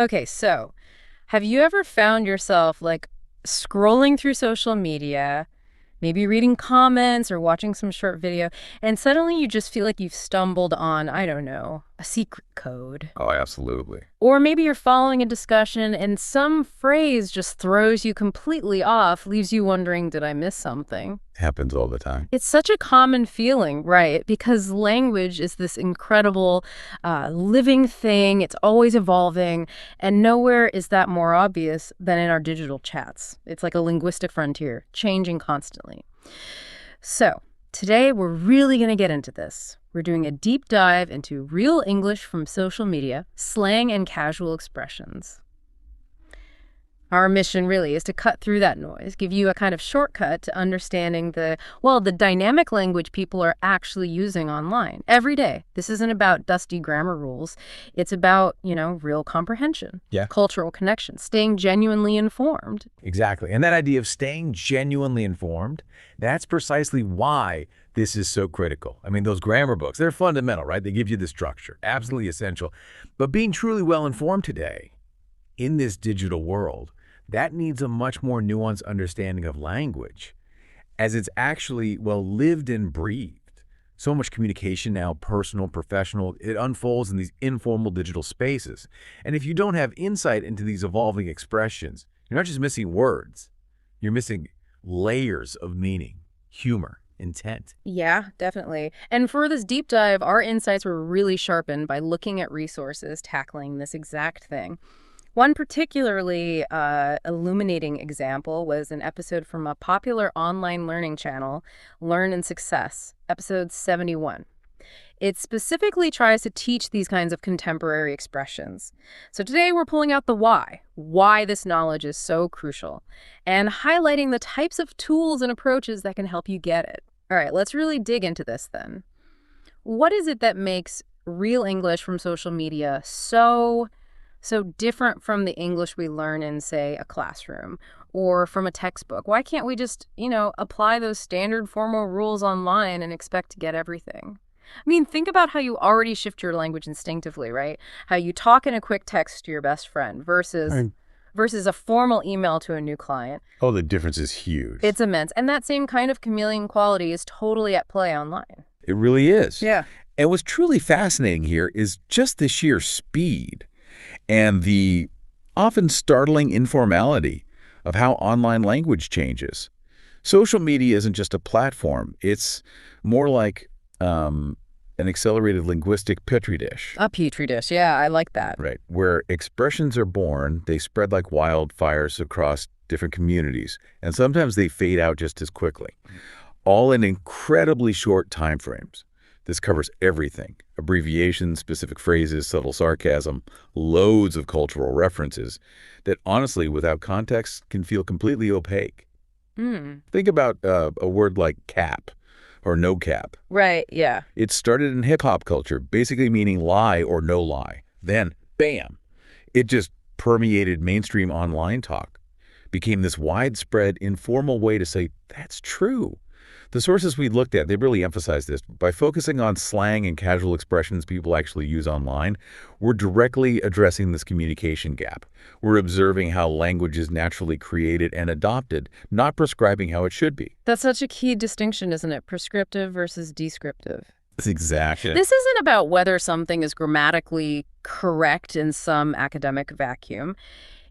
Okay, so have you ever found yourself like scrolling through social media, maybe reading comments or watching some short video, and suddenly you just feel like you've stumbled on, I don't know, a secret code? Oh, absolutely. Or maybe you're following a discussion and some phrase just throws you completely off, leaves you wondering, did I miss something? Happens all the time. It's such a common feeling, right? Because language is this incredible living thing. It's always evolving. And nowhere is that more obvious than in our digital chats. It's like a linguistic frontier, changing constantly. So today, we're really going to get into this. We're doing a deep dive into real English from social media, slang and casual expressions. Our mission really is to cut through that noise, give you a kind of shortcut to understanding the dynamic language people are actually using online every day. This isn't about dusty grammar rules. It's about, real comprehension, cultural connection, staying genuinely informed. Exactly. And that idea of staying genuinely informed, that's precisely why this is so critical. I mean, those grammar books, they're fundamental, right? They give you the structure, absolutely essential. But being truly well-informed today in this digital world, that needs a much more nuanced understanding of language as it's actually, lived and breathed. So much communication now, personal, professional, it unfolds in these informal digital spaces. And if you don't have insight into these evolving expressions, you're not just missing words, you're missing layers of meaning, humor, intent. Yeah, definitely. And for this deep dive, our insights were really sharpened by looking at resources tackling this exact thing. One particularly illuminating example was an episode from a popular online learning channel, Learn and Success, episode 71. It specifically tries to teach these kinds of contemporary expressions. So today we're pulling out the why this knowledge is so crucial, and highlighting the types of tools and approaches that can help you get it. All right, let's really dig into this then. What is it that makes real English from social media so different from the English we learn in, say, a classroom or from a textbook? Why can't we just, apply those standard formal rules online and expect to get everything? I mean, think about how you already shift your language instinctively, right? How you talk in a quick text to your best friend versus a formal email to a new client. Oh, the difference is huge. It's immense. And that same kind of chameleon quality is totally at play online. It really is. Yeah. And what's truly fascinating here is just the sheer speed and the often startling informality of how online language changes. Social media isn't just a platform. It's more like an accelerated linguistic petri dish. A petri dish, yeah, I like that. Right, where expressions are born, they spread like wildfires across different communities, and sometimes they fade out just as quickly, all in incredibly short time frames. This covers everything: abbreviations, specific phrases, subtle sarcasm, loads of cultural references that honestly, without context, can feel completely opaque. Think about a word like cap or no cap. Right, yeah. It started in hip-hop culture, basically meaning lie or no lie. Then, bam, it just permeated mainstream online talk, became this widespread, informal way to say, that's true. The sources we looked at, they really emphasize this. By focusing on slang and casual expressions people actually use online, we're directly addressing this communication gap. We're observing how language is naturally created and adopted, not prescribing how it should be. That's such a key distinction, isn't it? Prescriptive versus descriptive. That's exactly. This isn't about whether something is grammatically correct in some academic vacuum.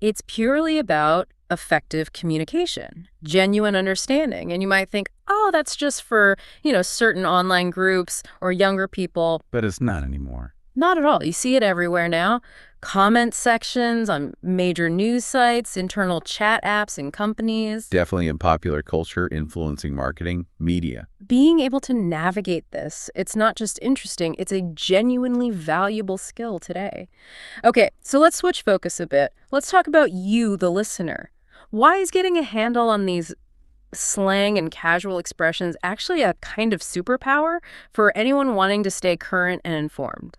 It's purely about effective communication, genuine understanding. And you might think, oh, that's just for, certain online groups or younger people. But it's not anymore. Not at all. You see it everywhere now. Comment sections on major news sites, internal chat apps in companies. Definitely in popular culture, influencing marketing, media. Being able to navigate this, it's not just interesting, it's a genuinely valuable skill today. Okay, so let's switch focus a bit. Let's talk about you, the listener. Why is getting a handle on these slang and casual expressions actually a kind of superpower for anyone wanting to stay current and informed?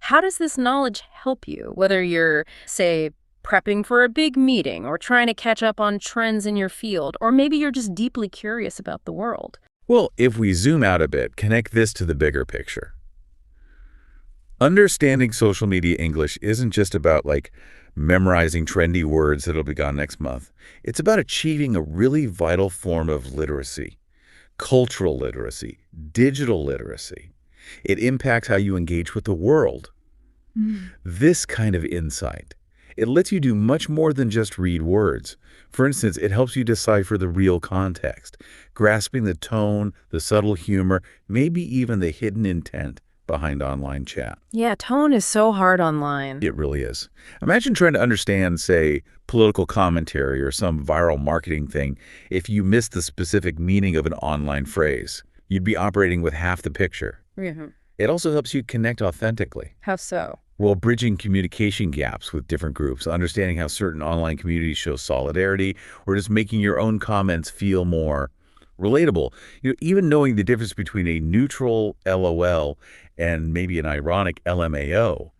How does this knowledge help you, whether you're, say, prepping for a big meeting or trying to catch up on trends in your field, or maybe you're just deeply curious about the world? Well, if we zoom out a bit, connect this to the bigger picture. Understanding social media English isn't just about memorizing trendy words that'll be gone next month. It's about achieving a really vital form of literacy, cultural literacy, digital literacy. It impacts how you engage with the world. Mm. This kind of insight, it lets you do much more than just read words. For instance, it helps you decipher the real context, grasping the tone, the subtle humor, maybe even the hidden intent behind online chat. Yeah, tone is so hard online. It really is. Imagine trying to understand, say, political commentary or some viral marketing thing if you missed the specific meaning of an online phrase. You'd be operating with half the picture. Mhm. It also helps you connect authentically. How so? Well, bridging communication gaps with different groups, understanding how certain online communities show solidarity, or just making your own comments feel more relatable. Even knowing the difference between a neutral LOL and maybe an ironic LMAO,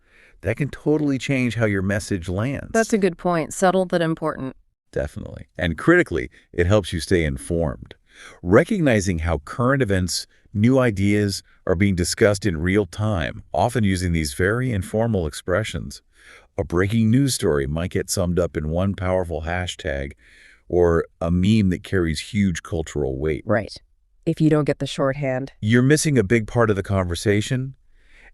that can totally change how your message That's lands. a good point. Subtle but important. Definitely. And critically, it helps you stay informed. Recognizing how current events, new ideas are being discussed in real time, often using these very informal expressions. A breaking news story might get summed up in one powerful hashtag or a meme that carries huge cultural weight. Right. If you don't get the shorthand. You're missing a big part of the conversation,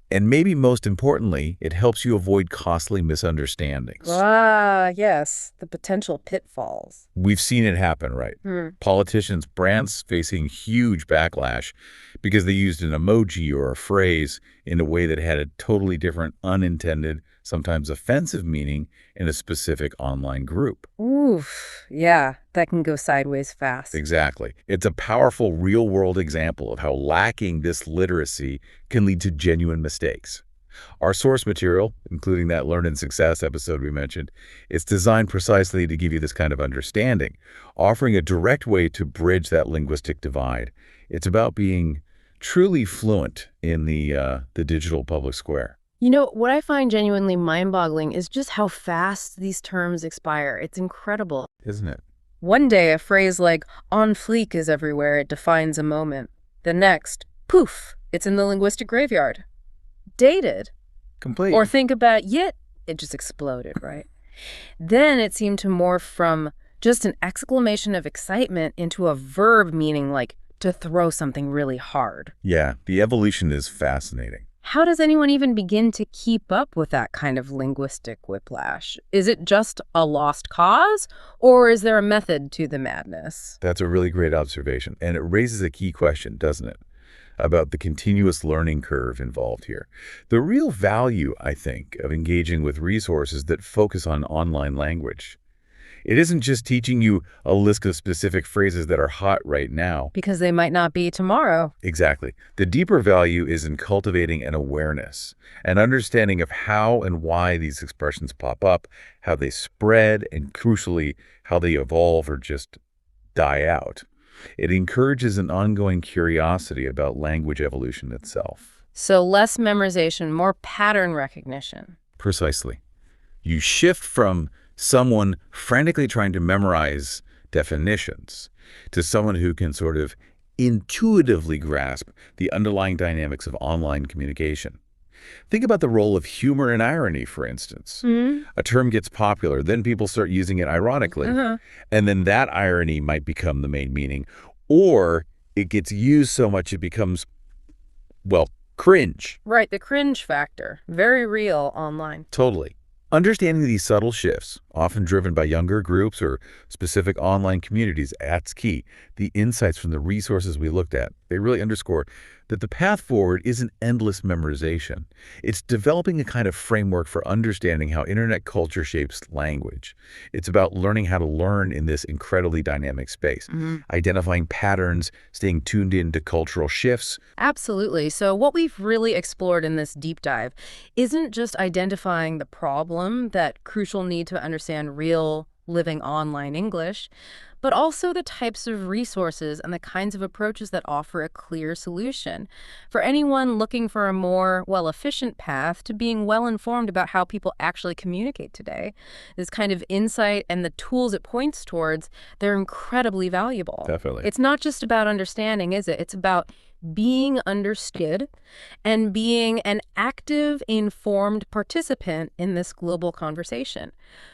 and maybe most importantly, it helps you avoid costly misunderstandings. Ah, yes. The potential pitfalls. We've seen it happen, right? Politicians, brands facing huge backlash because they used an emoji or a phrase in a way that had a totally different, unintended, sometimes offensive meaning in a specific online group. Oof. Yeah, that can go sideways fast. Exactly. It's a powerful real-world example of how lacking this literacy can lead to genuine mistakes. Our source material, including that Learn and Success episode we mentioned, is designed precisely to give you this kind of understanding, offering a direct way to bridge that linguistic divide. It's about being truly fluent in the digital public square. You know, what I find genuinely mind-boggling is just how fast these terms expire. It's incredible. Isn't it? One day, a phrase like on fleek is everywhere, it defines a moment. The next, poof, it's in the linguistic graveyard. Dated. Complete. Or think about yet, it just exploded, right? Then it seemed to morph from just an exclamation of excitement into a verb meaning like to throw something really hard. Yeah, the evolution is fascinating. How does anyone even begin to keep up with that kind of linguistic whiplash? Is it just a lost cause, or is there a method to the madness? That's a really great observation, and it raises a key question, doesn't it, about the continuous learning curve involved here. The real value, I think, of engaging with resources that focus on online language. It isn't just teaching you a list of specific phrases that are hot right now. Because they might not be tomorrow. Exactly. The deeper value is in cultivating an awareness, an understanding of how and why these expressions pop up, how they spread, and crucially, how they evolve or just die out. It encourages an ongoing curiosity about language evolution itself. So less memorization, more pattern recognition. Precisely. You shift from someone frantically trying to memorize definitions to someone who can sort of intuitively grasp the underlying dynamics of online communication. Think about the role of humor and irony, for instance. A term gets popular, then people start using it ironically, and then that irony might become the main meaning, or it gets used so much it becomes, well, cringe. Right, the cringe factor. Very real online. Totally. Understanding these subtle shifts, often driven by younger groups or specific online communities, that's key. The insights from the resources we looked at, they really underscore that the path forward isn't endless memorization. It's developing a kind of framework for understanding how internet culture shapes language. It's about learning how to learn in this incredibly dynamic space, identifying patterns, staying tuned into cultural shifts. Absolutely. So what we've really explored in this deep dive isn't just identifying the problem, that crucial need to understand real, living online English, but also the types of resources and the kinds of approaches that offer a clear solution. For anyone looking for a more, well, efficient path to being well informed about how people actually communicate today, this kind of insight and the tools it points towards, they're incredibly valuable. Definitely. It's not just about understanding, is it? It's about being understood and being an active, informed participant in this global conversation.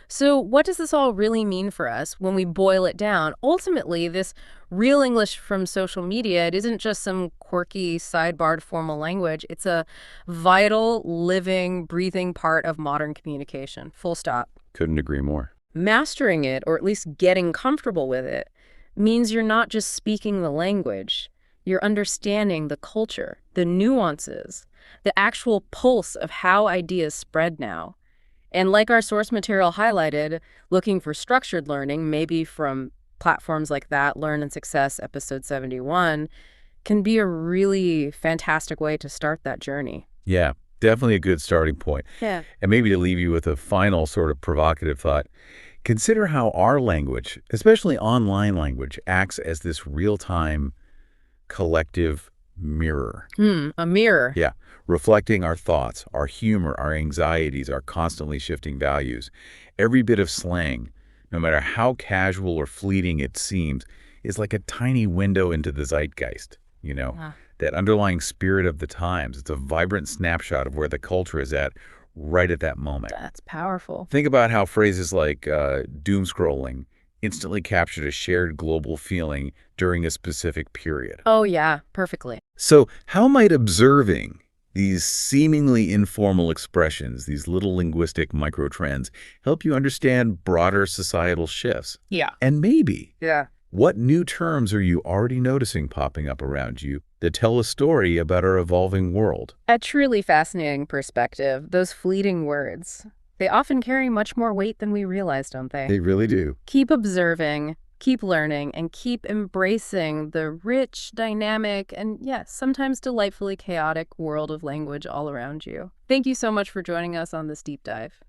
So, what does this all really mean for us when we boil it down? Ultimately, this real English from social media, it isn't just some quirky, sidebarred formal language. It's a vital, living, breathing part of modern communication. Full stop. Couldn't agree more. Mastering it, or at least getting comfortable with it, means you're not just speaking the language. You're understanding the culture, the nuances, the actual pulse of how ideas spread now. And like our source material highlighted, looking for structured learning, maybe from platforms like that, Learn and Success, episode 71, can be a really fantastic way to start that journey. Yeah, definitely a good starting point. Yeah. And maybe to leave you with a final sort of provocative thought, consider how our language, especially online language, acts as this real-time collective mirror. A mirror. Yeah, reflecting our thoughts, our humor, our anxieties, our constantly shifting values. Every bit of slang, no matter how casual or fleeting it seems, is like a tiny window into the zeitgeist, that underlying spirit of the times. It's a vibrant snapshot of where the culture is at right at that moment. That's powerful. Think about how phrases like doom scrolling instantly captured a shared global feeling during a specific period. Oh, yeah, perfectly. So how might observing these seemingly informal expressions, these little linguistic microtrends, help you understand broader societal shifts? Yeah. And maybe, Yeah. what new terms are you already noticing popping up around you that tell a story about our evolving world? A truly fascinating perspective. Those fleeting words, they often carry much more weight than we realize, don't they? They really do. Keep observing, keep learning, and keep embracing the rich, dynamic, and yes, sometimes delightfully chaotic world of language all around you. Thank you so much for joining us on this deep dive.